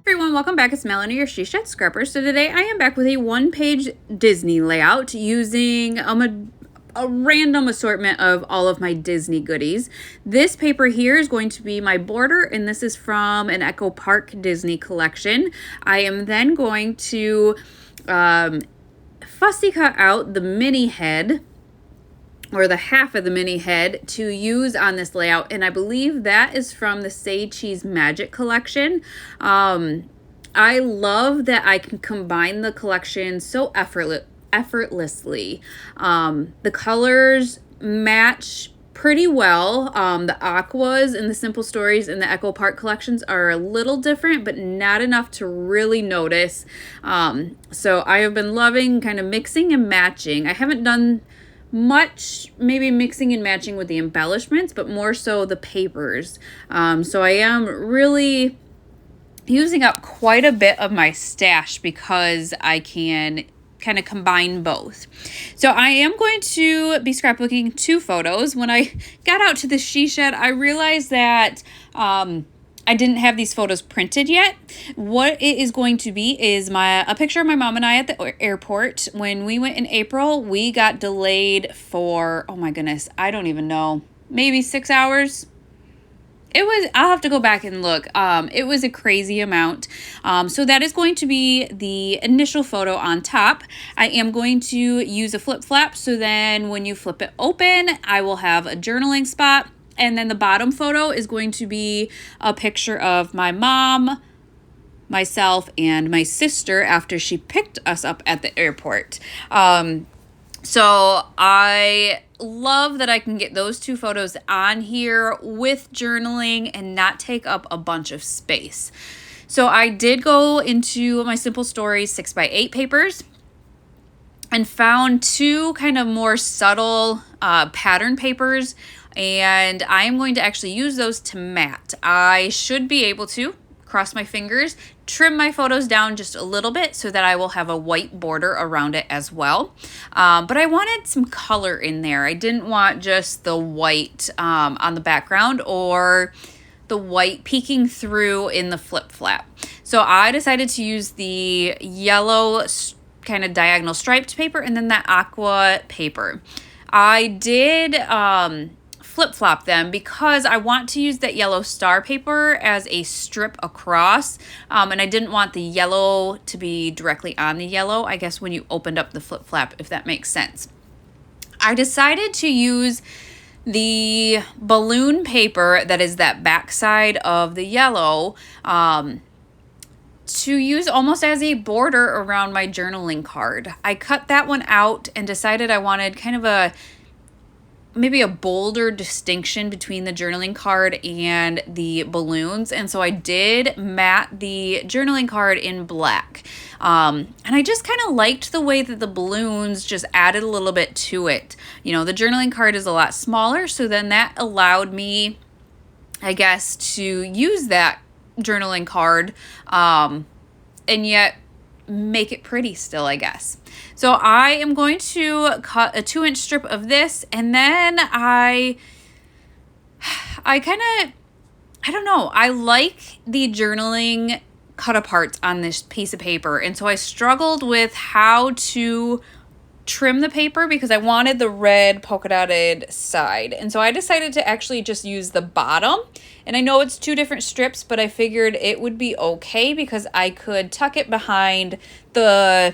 Everyone, welcome back. It's Melanie, your She Shed Scrapper. So today I am back with a one-page Disney layout using a random assortment of all of my Disney goodies. This paper here is going to be my border, and this is from an Echo Park Disney collection. I am then going to fussy cut out the mini head, or the half of the mini head, to use on this layout, and I believe that is from the Say Cheese Magic collection. I love that I can combine the collection so effortlessly. The colors match pretty well. The aquas and the Simple Stories and the Echo Park collections are a little different, but not enough to really notice. So I have been loving kind of mixing and matching. I haven't done much maybe mixing and matching with the embellishments, but more so the papers. So I am really using up quite a bit of my stash because I can kind of combine both. So I am going to be scrapbooking 2 photos. When I got out to the She Shed, I realized that I didn't have these photos printed yet. What it is going to be is a picture of my mom and I at the airport. When we went in April, we got delayed for, oh my goodness, I don't even know, maybe 6 hours. I'll have to go back and look. It was a crazy amount. So that is going to be the initial photo on top. I am going to use a flip flap, so then when you flip it open, I will have a journaling spot. And then the bottom photo is going to be a picture of my mom, myself, and my sister after she picked us up at the airport. So I love that I can get those 2 photos on here with journaling and not take up a bunch of space. So I did go into my Simple Stories 6x8 papers and found 2 kind of more subtle pattern papers, and I am going to actually use those to mat. I should be able to, cross my fingers, trim my photos down just a little bit so that I will have a white border around it as well. But I wanted some color in there. I didn't want just the white on the background or the white peeking through in the flip flap. So I decided to use the yellow kind of diagonal striped paper and then that aqua paper. I did flip-flop them because I want to use that yellow star paper as a strip across, and I didn't want the yellow to be directly on the yellow, I guess, when you opened up the flip-flap, if that makes sense. I decided to use the balloon paper that is that backside of the yellow to use almost as a border around my journaling card. I cut that one out and decided I wanted kind of maybe a bolder distinction between the journaling card and the balloons. And so I did mat the journaling card in black. And I just kind of liked the way that the balloons just added a little bit to it. You know, the journaling card is a lot smaller, so then that allowed me, I guess, to use that journaling card and yet make it pretty still, I guess. So I am going to cut a 2-inch strip of this, and then I don't know, I like the journaling cut aparts on this piece of paper, and so I struggled with how to trim the paper because I wanted the red polka dotted side. And so I decided to actually just use the bottom. And I know it's 2 different strips, but I figured it would be okay because I could tuck it behind the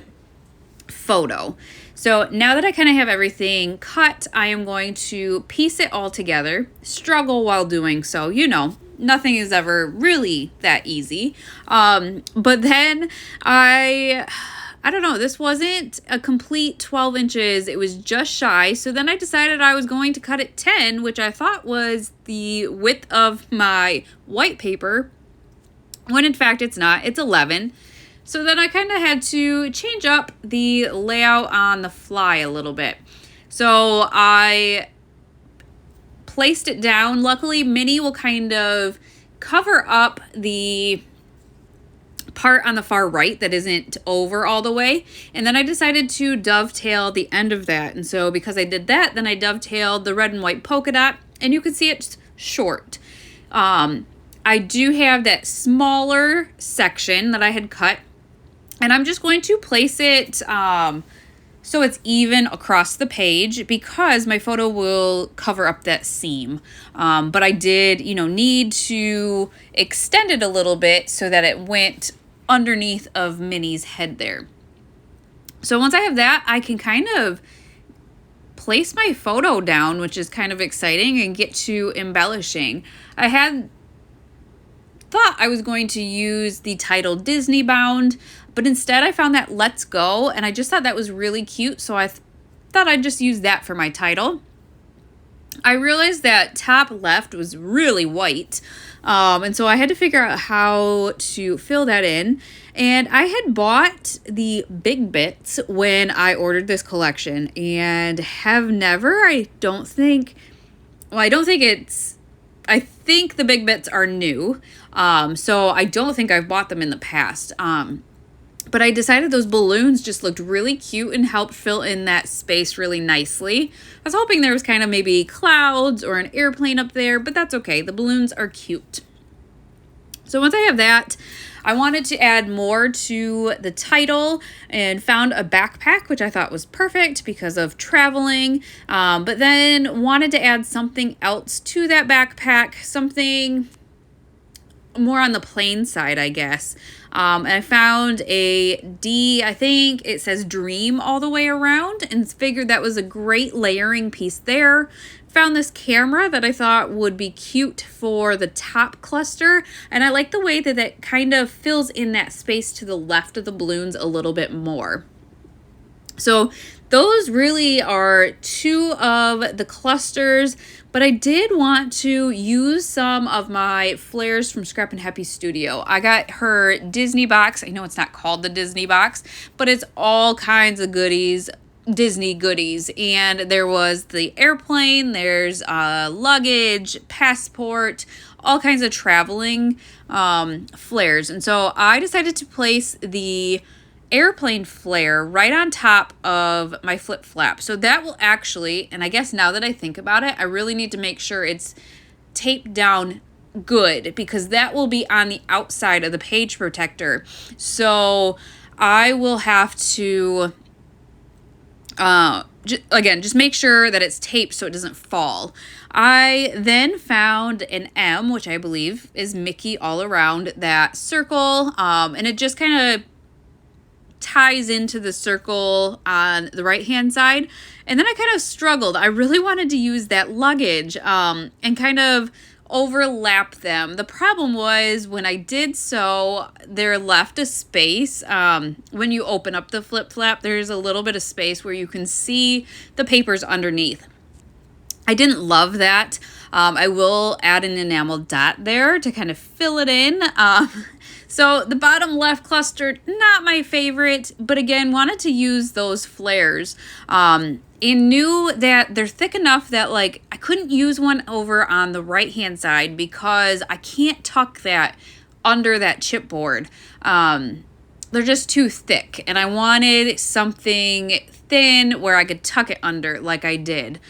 photo. So now that I kind of have everything cut, I am going to piece it all together, struggle while doing so. You know, nothing is ever really that easy. But then I don't know, this wasn't a complete 12 inches. It was just shy. So then I decided I was going to cut it 10, which I thought was the width of my white paper, when in fact it's not. It's 11. So then I kind of had to change up the layout on the fly a little bit. So I placed it down. Luckily, Minnie will kind of cover up the part on the far right that isn't over all the way. And then I decided to dovetail the end of that. And so because I did that, then I dovetailed the red and white polka dot, and you can see it short. I do have that smaller section that I had cut, and I'm just going to place it so it's even across the page because my photo will cover up that seam. But I did, need to extend it a little bit so that it went underneath of Minnie's head there. So once I have that, I can kind of place my photo down, which is kind of exciting, and get to embellishing. I had thought I was going to use the title Disney Bound, but instead I found that Let's Go, and I just thought that was really cute, so I thought I'd just use that for my title. I realized that top left was really white, and so I had to figure out how to fill that in. And I had bought the Big Bits when I ordered this collection and have never, I think the Big Bits are new, so I don't think I've bought them in the past. But I decided those balloons just looked really cute and helped fill in that space really nicely. I was hoping there was kind of maybe clouds or an airplane up there, but that's okay. The balloons are cute. So once I have that, I wanted to add more to the title and found a backpack, which I thought was perfect because of traveling, but then wanted to add something else to that backpack, something more on the plain side, I guess. And I found a D, I think it says Dream all the way around, and figured that was a great layering piece there. Found this camera that I thought would be cute for the top cluster, and I like the way that it kind of fills in that space to the left of the balloons a little bit more. So those really are two of the clusters, but I did want to use some of my flares from Scrap and Happy Studio. I got her Disney box. I know it's not called the Disney box, but it's all kinds of goodies, Disney goodies. And there was the airplane, there's luggage, passport, all kinds of traveling flares. And so I decided to place the airplane flare right on top of my flip flap. So that will actually, and I guess now that I think about it, I really need to make sure it's taped down good because that will be on the outside of the page protector. So I will have to, just make sure that it's taped so it doesn't fall. I then found an M, which I believe is Mickey all around that circle, and it just kind of ties into the circle on the right hand side. And then I kind of struggled. I really wanted to use that luggage and kind of overlap them. The problem was when I did so, there left a space. When you open up the flip flap, there's a little bit of space where you can see the papers underneath. I didn't love that. I will add an enamel dot there to kind of fill it in. So the bottom left cluster, not my favorite, but again, wanted to use those flares. And knew that they're thick enough that like I couldn't use one over on the right hand side because I can't tuck that under that chipboard. They're just too thick, and I wanted something thin where I could tuck it under like I did.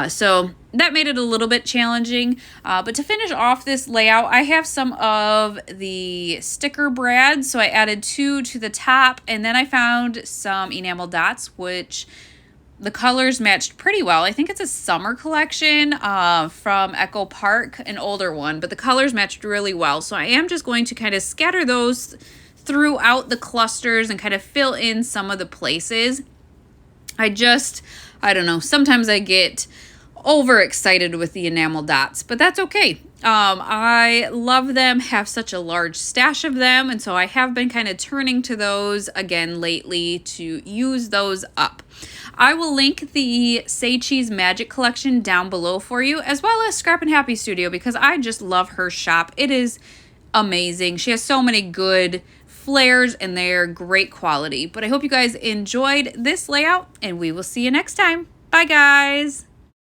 So that made it a little bit challenging. But to finish off this layout, I have some of the sticker brads. So I added 2 to the top, and then I found some enamel dots, which the colors matched pretty well. I think it's a summer collection from Echo Park, an older one, but the colors matched really well. So I am just going to kind of scatter those throughout the clusters and kind of fill in some of the places. I don't know, sometimes I get overexcited with the enamel dots, but that's okay. I love them, have such a large stash of them, and so I have been kind of turning to those again lately to use those up. I will link the Say Cheese Magic collection down below for you, as well as Scrap and Happy Studio, because I just love her shop. It is amazing. She has so many good flares and they're great quality. But I hope you guys enjoyed this layout, and we will see you next time. Bye, guys.